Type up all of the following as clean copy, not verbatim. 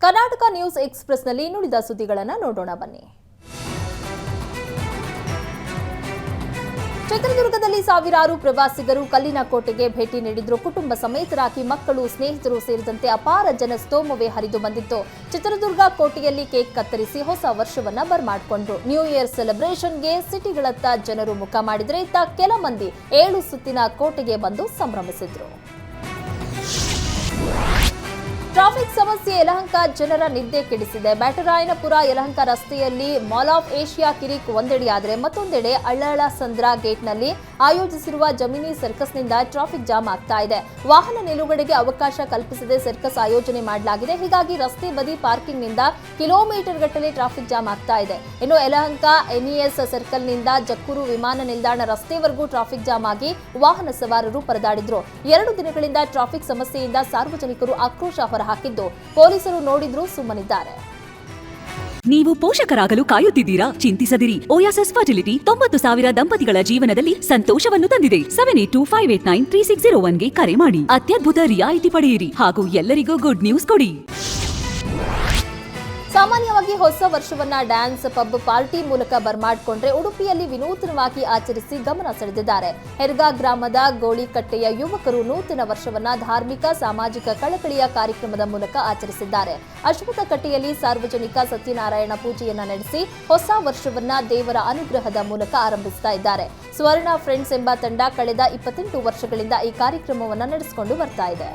Karnataka news ಎಕ್ಸ್‌ಪ್ರೆಸ್‌ನಲ್ಲಿ ನುಡಿದ ಸುದ್ದಿಗಳನ್ನು ನೋಡೋಣ ಬನ್ನಿ. ಚಿತ್ರದುರ್ಗದಲ್ಲಿ ಸಾವಿರಾರು ಪ್ರವಾಸಿಗರು ಕಲ್ಲಿನ ಕೋಟೆಗೆ ಭೇಟಿ ನೀಡಿದ್ರು. ಕುಟುಂಬ ಸಮೇತರಾಗಿ ಮಕ್ಕಳು, ಸ್ನೇಹಿತರು ಸೇರಿದಂತೆ ಅಪಾರ ಜನಸ್ತೋಮವೇ ಹರಿದು ಬಂದಿತ್ತು. ಚಿತ್ರದುರ್ಗ ಕೋಟೆಯಲ್ಲಿ ಕೇಕ್ ಕತ್ತರಿಸಿ ಹೊಸ ವರ್ಷವನ್ನ ಬರ್ಮಾಡ್ಕೊಂಡ್ರು. ನ್ಯೂ ಇಯರ್ ಸೆಲೆಬ್ರೇಷನ್ಗೆ ಸಿಟಿಗಳತ್ತ ಜನರು ಮುಖ ಮಾಡಿದ್ರೆ, ಇತ್ತ ಕೆಲ ಮಂದಿ 7 ಸುತ್ತಿನ ಕೋಟೆಗೆ ಬಂದು ಸಂಭ್ರಮಿಸಿದ್ರು. ಟ್ರಾಫಿಕ್ ಸಮಸ್ಯೆ ಯಲಹಂಕ ಜನರ ನಿದ್ದೆ ಕೆಡಿಸಿದೆ. ಬ್ಯಾಟರಾಯನಪುರ ಯಲಹಂಕ ರಸ್ತೆಯಲ್ಲಿ ಮಾಲ್ ಆಫ್ ಏಷ್ಯಾ ಕಿರಿಕ್ ಒಂದೆಡೆಯಾದರೆ ಮತ್ತೊಂದೆಡೆ ಅಳ್ಳಾಳಸಂದ್ರ ಗೇಟ್ನಲ್ಲಿ ಆಯೋಜಿಸಿರುವ ಜಮಿನಿ ಸರ್ಕಸ್ನಿಂದ ಟ್ರಾಫಿಕ್ ಜಾಮ್ ಆಗ್ತಾ ಇದೆ. ವಾಹನ ನಿಲುಗಡೆಗೆ ಅವಕಾಶ ಕಲ್ಪಿಸದೆ ಸರ್ಕಸ್ ಆಯೋಜನೆ ಮಾಡಲಾಗಿದೆ. ಹೀಗಾಗಿ ರಸ್ತೆ ಬದಿ ಪಾರ್ಕಿಂಗ್ನಿಂದ ಕಿಲೋಮೀಟರ್ ಗಟ್ಟಲೆ ಟ್ರಾಫಿಕ್ ಜಾಮ್ ಆಗ್ತಾ ಇದೆ. ಇನ್ನು ಯಲಹಂಕ ಎನ್ಇಎಸ್ ಸರ್ಕಲ್ನಿಂದ ಜಕ್ಕೂರು ವಿಮಾನ ನಿಲ್ದಾಣ ರಸ್ತೆವರೆಗೂ ಟ್ರಾಫಿಕ್ ಜಾಮ್ ಆಗಿ ವಾಹನ ಸವಾರರು ಪರದಾಡಿದ್ರು. 2 ದಿನಗಳಿಂದ ಟ್ರಾಫಿಕ್ ಸಮಸ್ಯೆಯಿಂದ ಸಾರ್ವಜನಿಕರು ಆಕ್ರೋಶ ಹೊರಹಾಕಿದ್ದು ಪೊಲೀಸರು ನೋಡಿದ್ರೂ ಸುಮ್ಮನಿದ್ದಾರೆ. ನೀವು ಪೋಷಕರಾಗಲು ಕಾಯುತ್ತಿದ್ದೀರಾ? ಚಿಂತಿಸದಿರಿ. ಓಯಾಸಿಸ್ ಫರ್ಟಿಲಿಟಿ 90,000 ದಂಪತಿಗಳ ಜೀವನದಲ್ಲಿ ಸಂತೋಷವನ್ನು ತಂದಿದೆ. 7825893601ಗೆ ಕರೆ ಮಾಡಿ. ಅತ್ಯದ್ಭುತ ರಿಯಾಯಿತಿ ಪಡೆಯಿರಿ ಹಾಗೂ ಎಲ್ಲರಿಗೂ ಗುಡ್ ನ್ಯೂಸ್ ಕೊಡಿ. ಸಾಮಾನ್ಯವಾಗಿ ಹೊಸ ವರ್ಷವನ್ನ ಡ್ಯಾನ್ಸ್, ಪಬ್, ಪಾರ್ಟಿ ಮೂಲಕ ಬರ್ಮಾಡ್ಕೊಂಡ್ರೆ ಉಡುಪಿಯಲ್ಲಿ ವಿನೂತನವಾಗಿ ಆಚರಿಸಿ ಗಮನ ಸೆಳೆದಿದ್ದಾರೆ. ಹೆರ್ಗಾ ಗ್ರಾಮದ ಗೋಳಿಕಟ್ಟೆಯ ಯುವಕರು ನೂತನ ವರ್ಷವನ್ನ ಧಾರ್ಮಿಕ, ಸಾಮಾಜಿಕ ಕಳಕಳಿಯ ಕಾರ್ಯಕ್ರಮದ ಮೂಲಕ ಆಚರಿಸಿದ್ದಾರೆ. ಅಶ್ವತ್ಥಕಟ್ಟೆಯಲ್ಲಿ ಸಾರ್ವಜನಿಕ ಸತ್ಯನಾರಾಯಣ ಪೂಜೆಯನ್ನ ನಡೆಸಿ ಹೊಸ ವರ್ಷವನ್ನ ದೇವರ ಅನುಗ್ರಹದ ಮೂಲಕ ಆರಂಭಿಸ್ತಾ ಇದ್ದಾರೆ. ಸ್ವರ್ಣ ಫ್ರೆಂಡ್ಸ್ ಎಂಬ ತಂಡ ಕಳೆದ 28 ವರ್ಷಗಳಿಂದ ಈ ಕಾರ್ಯಕ್ರಮವನ್ನ ನಡೆಸಿಕೊಂಡು ಬರ್ತಾ ಇದೆ.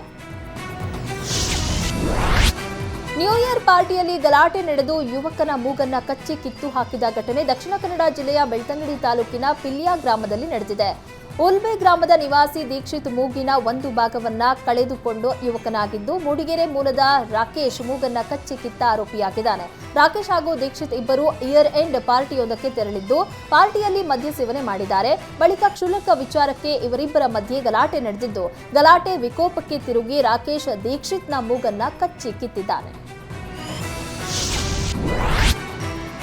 ನ್ಯೂ ಇಯರ್ ಪಾರ್ಟಿಯಲ್ಲಿ ಗಲಾಟೆ ನಡೆದು ಯುವಕನ ಮೂಗನ್ನ ಕಚ್ಚಿ ಕಿತ್ತು ಹಾಕಿದ ಘಟನೆ ದಕ್ಷಿಣ ಕನ್ನಡ ಜಿಲ್ಲೆಯ ಬೆಳ್ತಂಗಡಿ ತಾಲೂಕಿನ ಪಿಲ್ಯ ಗ್ರಾಮದಲ್ಲಿ ನಡೆದಿದೆ. ಉಲ್ಬೆ ಗ್ರಾಮದ ನಿವಾಸಿ ದೀಕ್ಷಿತ್ ಮೂಗಿನ ಒಂದು ಭಾಗವನ್ನ ಕಳೆದುಕೊಂಡು ಯುವಕನಾಗಿದ್ದು, ಮೂಡಿಗೆರೆ ಮೂಲದ ರಾಕೇಶ್ ಮೂಗನ್ನ ಕಚ್ಚಿ ಕಿತ್ತ ಆರೋಪಿಯಾಗಿದ್ದಾನೆ. ರಾಕೇಶ್ ಹಾಗೂ ದೀಕ್ಷಿತ್ ಇಬ್ಬರು ಇಯರ್ ಎಂಡ್ ಪಾರ್ಟಿಯೊಂದಕ್ಕೆ ತೆರಳಿದ್ದು, ಪಾರ್ಟಿಯಲ್ಲಿ ಮದ್ಯ ಸೇವನೆ ಮಾಡಿದ್ದಾರೆ. ಬಳಿಕ ಕ್ಷುಲ್ಲಕ ವಿಚಾರಕ್ಕೆ ಇವರಿಬ್ಬರ ಮಧ್ಯೆ ಗಲಾಟೆ ನಡೆದಿದ್ದು, ಗಲಾಟೆ ವಿಕೋಪಕ್ಕೆ ತಿರುಗಿ ರಾಕೇಶ್ ದೀಕ್ಷಿತ್ನ ಮೂಗನ್ನ ಕಚ್ಚಿ ಕಿತ್ತಿದ್ದಾನೆ.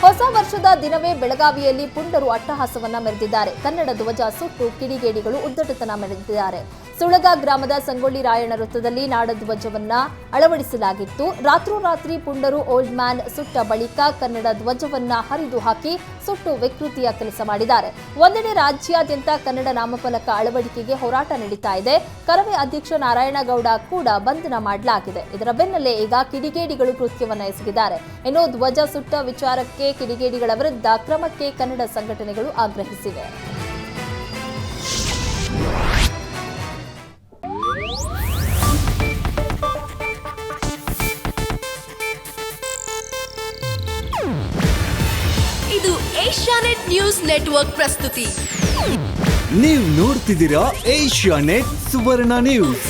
ಹೊಸ ವರ್ಷದ ದಿನವೇ ಬೆಳಗಾವಿಯಲ್ಲಿ ಪುಂಡರು ಅಟ್ಟಹಾಸವನ್ನ ಮೆರೆದಿದ್ದಾರೆ. ಕನ್ನಡ ಧ್ವಜ ಸುಟ್ಟು ಕಿಡಿಗೇಡಿಗಳು ಉದ್ದಟತನ ಮೆರೆದಿದ್ದಾರೆ. ಸುಳಗ ಗ್ರಾಮದ ಸಂಗೊಳ್ಳಿ ರಾಯಣ್ಣ ವೃತ್ತದಲ್ಲಿ ನಾಡಧ್ವಜವನ್ನ ಅಳವಡಿಸಲಾಗಿತ್ತು. ರಾತ್ರೋರಾತ್ರಿ ಪುಂಡರು ಓಲ್ಡ್ ಮ್ಯಾನ್ ಸುಟ್ಟ ಬಳಿಕ ಕನ್ನಡ ಧ್ವಜವನ್ನ ಹರಿದು ಹಾಕಿ ಸುಟ್ಟು ವಿಕೃತಿಯ ಕೆಲಸ ಮಾಡಿದ್ದಾರೆ. ಒಂದೆಡೆ ರಾಜ್ಯಾದ್ಯಂತ ಕನ್ನಡ ನಾಮಫಲಕ ಅಳವಡಿಕೆಗೆ ಹೋರಾಟ ನಡೀತಾ ಇದೆ. ಕರವೇ ಅಧ್ಯಕ್ಷ ನಾರಾಯಣಗೌಡ ಕೂಡ ಬಂಧನ ಮಾಡಲಾಗಿದೆ. ಇದರ ಬೆನ್ನಲ್ಲೇ ಈಗ ಕಿಡಿಗೇಡಿಗಳು ಕೃತ್ಯವನ್ನ ಎಸಗಿದ್ದಾರೆ. ಇನ್ನು ಧ್ವಜ ಸುಟ್ಟ ವಿಚಾರಕ್ಕೆ ಕಿಡಿಗೇಡಿಗಳ ವಿರುದ್ಧ ಕ್ರಮಕ್ಕೆ ಕನ್ನಡ ಸಂಘಟನೆಗಳು ಆಗ್ರಹಿಸಿವೆ. ಇದು ಏಷ್ಯಾನೆಟ್ ನ್ಯೂಸ್ ನೆಟ್ವರ್ಕ್ ಪ್ರಸ್ತುತಿ. ನೀವು ನೋಡ್ತಿದ್ದೀರಾ ಏಷ್ಯಾನೆಟ್ ಸುವರ್ಣ ನ್ಯೂಸ್.